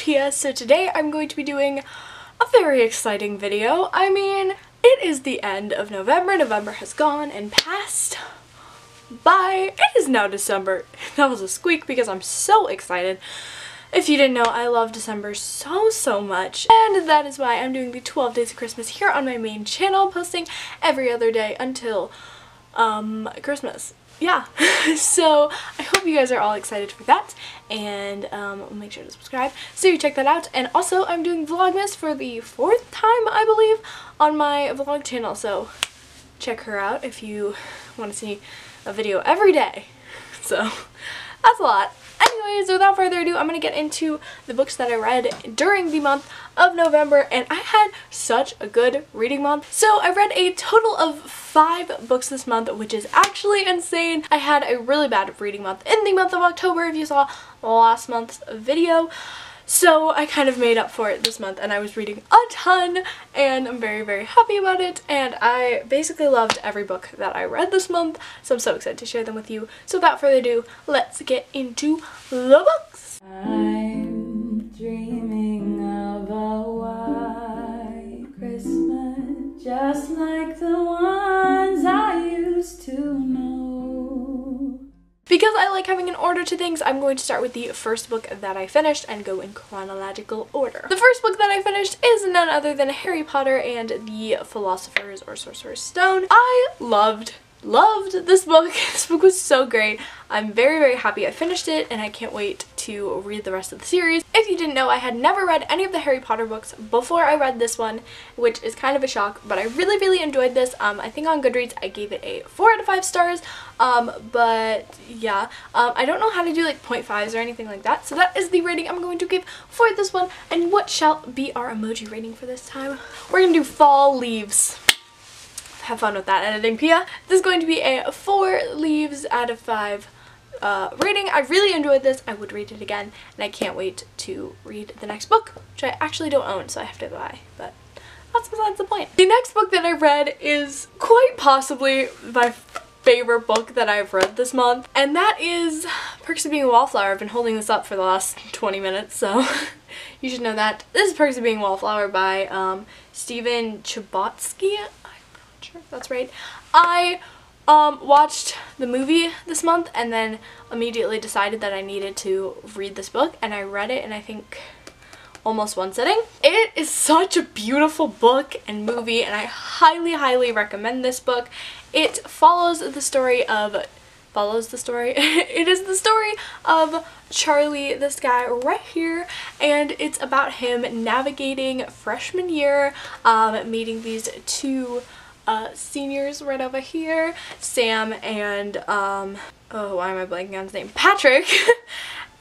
Pia. So today I'm going to be doing a very exciting video. I mean, it is the end of November. November has gone and passed by. It is now December. That was a squeak because I'm so excited. If you didn't know, I love December so much, and that is why I'm doing the 12 Days of Christmas here on my main channel, posting every other day until Christmas. Yeah, so I hope you guys are all excited for that, and make sure to subscribe so you check that out. And also, I'm doing Vlogmas for the 4th time, I believe, on my vlog channel, so check her out if you want to see a video every day. So that's a lot. Anyways, without further ado, I'm going to get into the books that I read during the month of November, and I had such a good reading month. So I read a total of 5 books this month, which is actually insane. I had a really bad reading month in the month of October, if you saw last month's video. So I kind of made up for it this month, and I was reading a ton, and I'm very happy about it, and I basically loved every book that I read this month, so I'm so excited to share them with you. So without further ado, let's get into the books! I'm dreaming of a white Christmas, just like the ones I used to know. Because I like having an order to things, I'm going to start with the first book that I finished and go in chronological order. The first book that I finished is none other than Harry Potter and the Philosopher's or Sorcerer's Stone. I loved this book. This book was so great. I'm very happy I finished it, and I can't wait to read the rest of the series. If you didn't know, I had never read any of the Harry Potter books before I read this one, which is kind of a shock, but I really enjoyed this. I think on Goodreads I gave it a 4 out of 5 stars, but yeah, I don't know how to do like 0.5s or anything like that, so that is the rating I'm going to give for this one. And what shall be our emoji rating for this time? We're gonna do fall leaves. Have fun with that editing, Pia. This is going to be a 4 leaves out of 5 rating. I really enjoyed this. I would read it again, and I can't wait to read the next book, which I actually don't own, so I have to buy, but that's besides the point. The next book that I read is quite possibly my favorite book that I've read this month, and that is Perks of Being a Wallflower. I've been holding this up for the last 20 minutes, so you should know that. This is Perks of Being a Wallflower by Stephen Chbosky. Sure if that's right. I watched the movie this month and then immediately decided that I needed to read this book, and I read it in I think almost one sitting. It is such a beautiful book and movie, and I highly recommend this book. It follows the story of it is the story of Charlie, this guy right here, and it's about him navigating freshman year, meeting these two seniors right over here, Sam and oh, why am I blanking on his name? Patrick.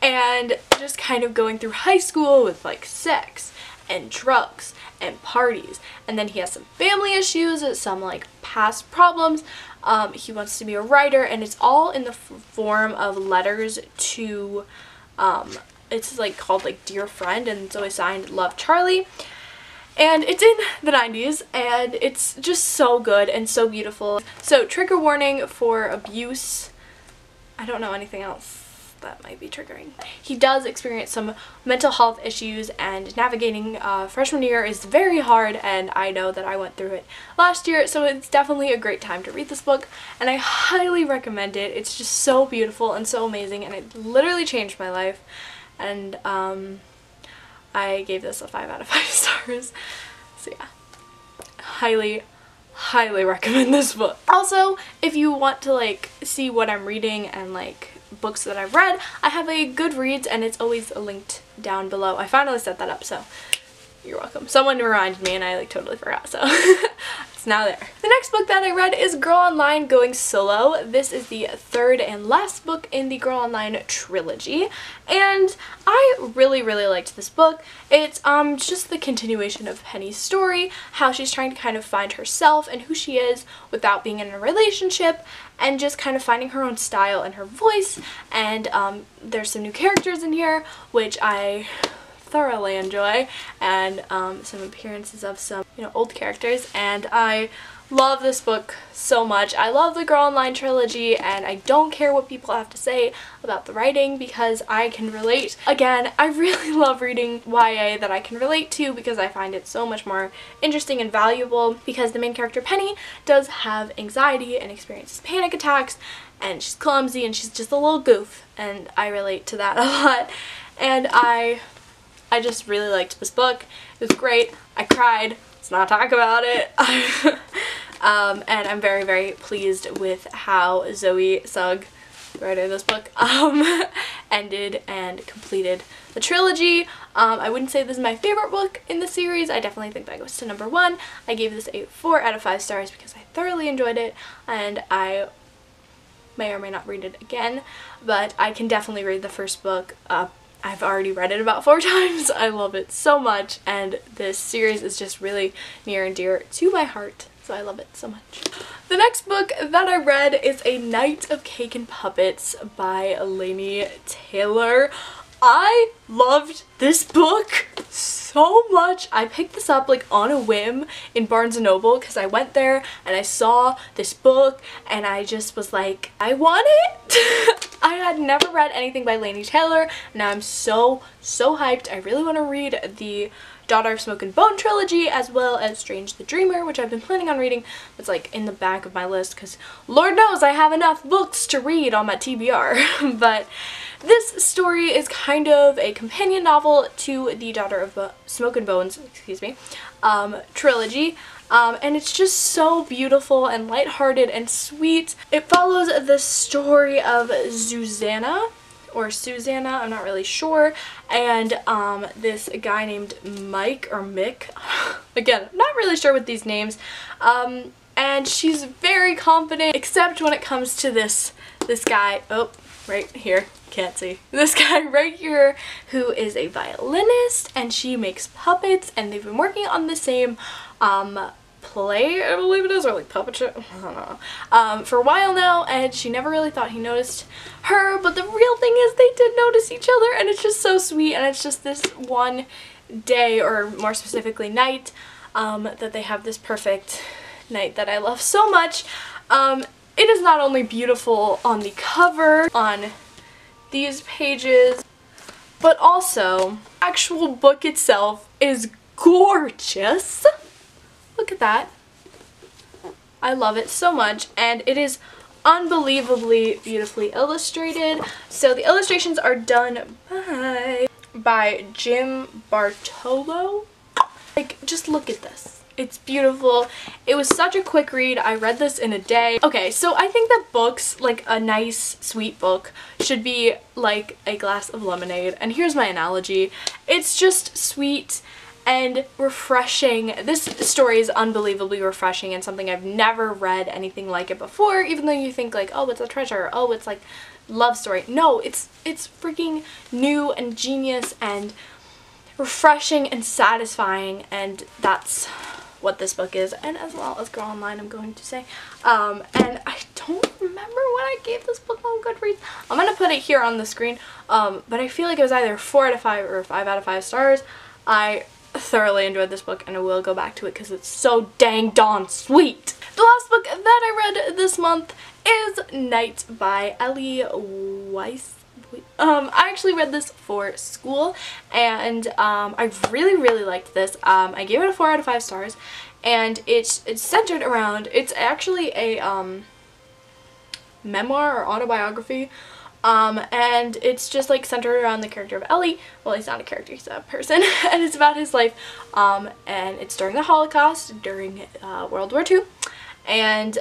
And just kind of going through high school with like sex and drugs and parties, and then he has some family issues, some like past problems. He wants to be a writer, and it's all in the form of letters to it's like called like Dear Friend, and it's always signed Love, Charlie. And it's in the 90s, and it's just so good and so beautiful. So trigger warning for abuse. I don't know anything else that might be triggering. He does experience some mental health issues, and navigating freshman year is very hard, and I know that I went through it last year, so it's definitely a great time to read this book, and I highly recommend it. It's just so beautiful and so amazing, and it literally changed my life, and I gave this a 5 out of 5 stars. So yeah, highly recommend this book. Also, if you want to like see what I'm reading and like books that I've read, I have a Goodreads, and it's always linked down below. I finally set that up, so you're welcome. Someone reminded me and I like totally forgot, so it's now there. The next book that I read is Girl Online Going Solo. This is the 3rd and last book in the Girl Online trilogy, and I really liked this book. It's just the continuation of Penny's story, how she's trying to kind of find herself and who she is without being in a relationship, and just kind of finding her own style and her voice. And there's some new characters in here, which I thoroughly enjoy, and some appearances of some, you know, old characters, and I love this book so much. I love the Girl Online trilogy, and I don't care what people have to say about the writing because I can relate. Again, I really love reading YA that I can relate to because I find it so much more interesting and valuable, because the main character Penny does have anxiety and experiences panic attacks, and she's clumsy and she's just a little goof, and I relate to that a lot. And I just really liked this book. It was great. I cried. Let's not talk about it. And I'm very, very pleased with how Zoe Sugg, the writer of this book, ended and completed the trilogy. I wouldn't say this is my favorite book in the series. I definitely think that goes to number 1. I gave this a 4 out of 5 stars because I thoroughly enjoyed it, and I may or may not read it again, but I can definitely read the first book. I've already read it about 4 times. I love it so much, and this series is just really near and dear to my heart, so I love it so much. The next book that I read is A Night of Cake and Puppets by Laini Taylor. I loved this book so much. I picked this up like on a whim in Barnes & Noble because I went there and I saw this book and I just was like, I want it! I had never read anything by Laini Taylor, and now I'm so hyped. I really want to read the Daughter of Smoke and Bone trilogy, as well as Strange the Dreamer, which I've been planning on reading. It's like in the back of my list because Lord knows I have enough books to read on my TBR. But this story is kind of a companion novel to the Daughter of Smoke and Bones, excuse me, trilogy. And it's just so beautiful and lighthearted and sweet. It follows the story of Susanna, I'm not really sure, and this guy named Mike or Mick, again, I'm not really sure with these names, and she's very confident, except when it comes to this guy, oh, right here, can't see, this guy right here who is a violinist, and she makes puppets, and they've been working on the same play, I believe it is, or like puppet show, I don't know, for a while now, and she never really thought he noticed her, but the real thing is they did notice each other, and it's just so sweet, and it's just this one day, or more specifically night, that they have this perfect night that I love so much. It is not only beautiful on the cover, on these pages, but also the actual book itself is gorgeous. Look at that. I love it so much, and it is unbelievably beautifully illustrated. So the illustrations are done by Jim Bartolo. Like, just look at this. It's beautiful. It was such a quick read. I read this in a day. Okay, so I think that books, like a nice, sweet book, should be like a glass of lemonade. And here's my analogy. It's just sweet and refreshing. This story is unbelievably refreshing and something I've never read anything like it before, even though you think like, oh, it's a treasure, oh, it's like love story. No, it's freaking new and genius and refreshing and satisfying, and that's what this book is, and as well as Girl Online, I'm going to say. And I don't remember what I gave this book on Goodreads. I'm gonna put it here on the screen, but I feel like it was either 4 out of 5 or 5 out of 5 stars. I thoroughly enjoyed this book, and I will go back to it because it's so dang darn sweet. The last book that I read this month is Night by Ellie Weiss. I actually read this for school, and I really liked this. I gave it a 4 out of 5 stars, and it's centered around, it's actually a memoir or autobiography, and it's just like centered around the character of Ellie. Well, he's not a character, he's a person, and it's about his life, and it's during the Holocaust, during World War II. And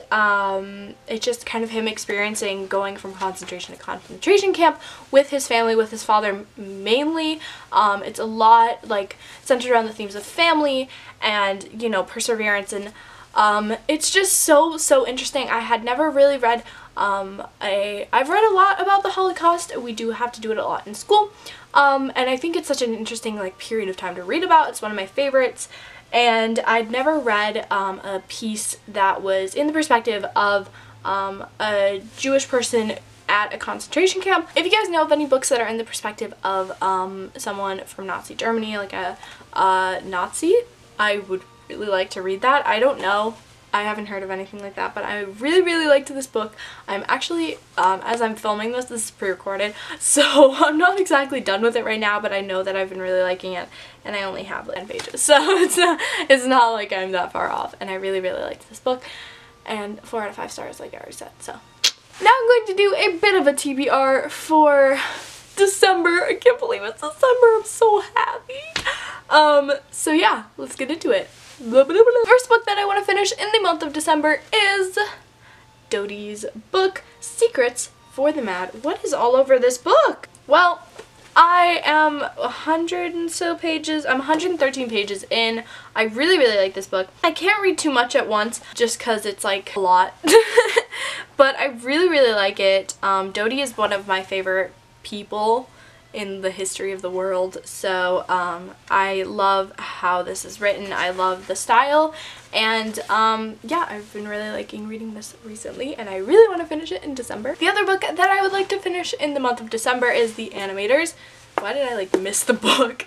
it's just kind of him experiencing going from concentration to concentration camp with his family, with his father mainly. It's a lot like centered around the themes of family and, you know, perseverance, and it's just so interesting. I had never really read I've read a lot about the Holocaust. We do have to do it a lot in school, and I think it's such an interesting like period of time to read about. It's one of my favorites. And I'd never read a piece that was in the perspective of a Jewish person at a concentration camp. If you guys know of any books that are in the perspective of someone from Nazi Germany, like a Nazi, I would really like to read that. I don't know. I haven't heard of anything like that, but I really liked this book. I'm actually, as I'm filming this is pre-recorded, so I'm not exactly done with it right now, but I know that I've been really liking it, and I only have like 10 pages, so it's not like I'm that far off, and I really liked this book, and 4 out of 5 stars like I already said. So now I'm going to do a bit of a TBR for December. I can't believe it's December. I'm so happy. So yeah, let's get into it. The first book that I want to finish in the month of December is Dodies Book, Secrets for the Mad. What is all over this book? Well, I am 100 and so pages. I'm 113 pages in. I really like this book. I can't read too much at once just because it's like a lot. But I really like it. Dodie is one of my favorite people in the history of the world, so I love how this is written. I love the style, and yeah, I've been really liking reading this recently, and I really want to finish it in December. The other book that I would like to finish in the month of December is The Animators. Why did I like miss the book?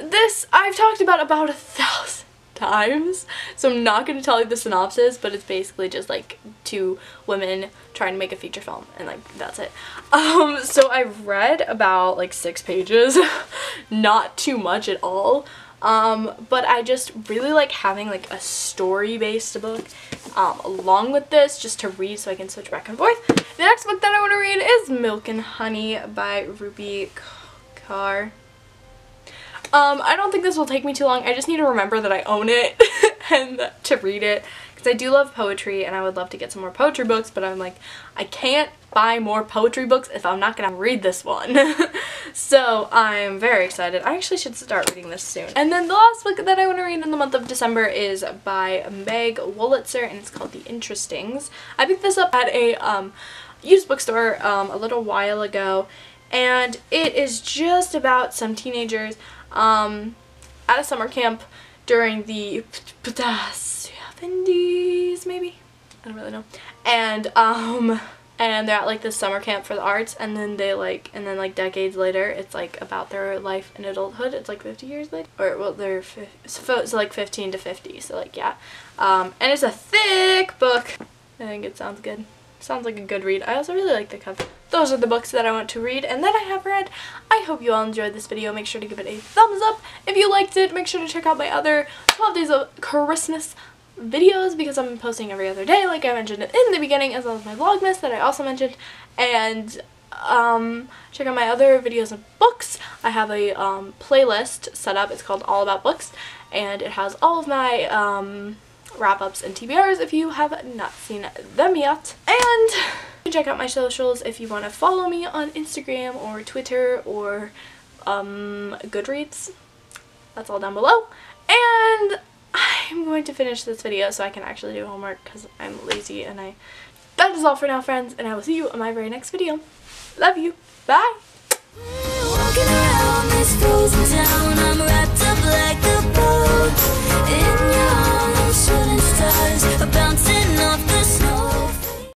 This I've talked about 1,000 times, so I'm not going to tell you the synopsis, but it's basically just like 2 women trying to make a feature film, and like that's it. So I've read about like 6 pages, not too much at all, but I just really like having like a story-based book along with this, just to read so I can switch back and forth. The next book that I want to read is Milk and Honey by Ruby Kaur. I don't think this will take me too long. I just need to remember that I own it and to read it, because I do love poetry and I would love to get some more poetry books, but I'm like, I can't buy more poetry books if I'm not gonna read this one. So I'm very excited. I actually should start reading this soon. And then the last book that I want to read in the month of December is by Meg Wolitzer, and it's called The Interestings. I picked this up at a used bookstore a little while ago, and it is just about some teenagers at a summer camp during the 70s, maybe? I don't really know. And they're at like this summer camp for the arts, and then like decades later, it's like about their life in adulthood. It's like 50 years later, or well, they're so like 15 to 50, so like yeah. And it's a thick book. I think it sounds good. Sounds like a good read. I also really like the cover. Those are the books that I want to read and that I have read. I hope you all enjoyed this video. Make sure to give it a thumbs up. If you liked it, make sure to check out my other 12 Days of Christmas videos, because I'm posting every other day, like I mentioned in the beginning, as well as my Vlogmas that I also mentioned. And check out my other videos of books. I have a playlist set up. It's called All About Books, and it has all of my wrap-ups and TBRs if you have not seen them yet. And check out my socials if you want to follow me on Instagram or Twitter or Goodreads. That's all down below. And I'm going to finish this video so I can actually do homework, because I'm lazy. And that is all for now, friends, and I will see you in my very next video. Love you. Bye. Walking around this frozen town, I'm wrapped up like the